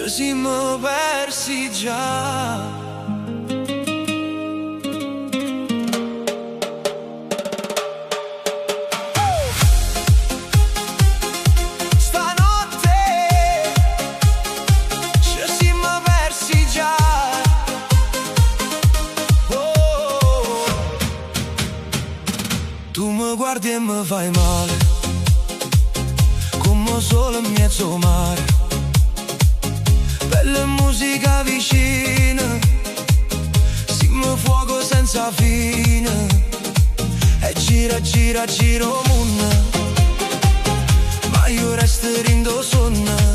Ci siamo persi già. Tu mi guardi e mi fai male, come solo in mezzo mare, bella musica vicina, siamo fuoco senza fine, e gira, gira, giro mondo, ma io resto rindo sonno.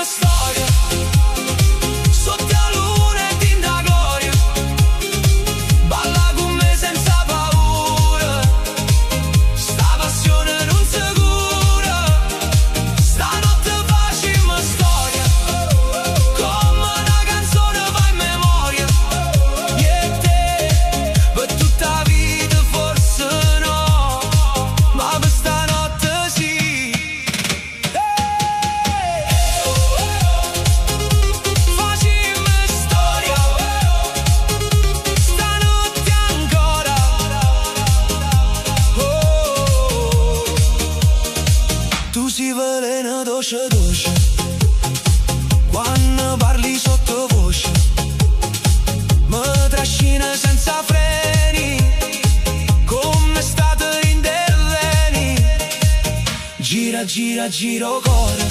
Storia sotto la luna e tinta gloria, balla con me senza paura, sta passione non si cura, stanotte facciamo storia, come una canzone va in memoria, io e te, per tutta la vita forse no, ma per stanotte sì. Tu si velena dolce dolce quando parli sottovoce, mi trascina senza freni come state in dei veni. Gira, gira, giro cuore,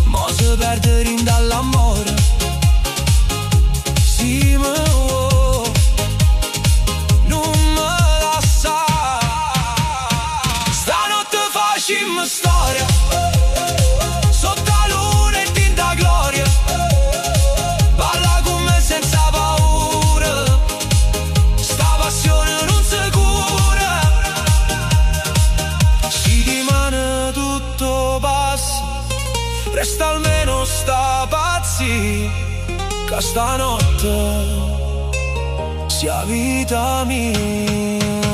mo si perde in dall'amore. Sì, ma facciamo storia sotto la luna e tinta gloria, balla con me senza paura, sta passione non si cura, si rimane tutto passa, resta almeno sta pazzi, che stanotte sia vita mia.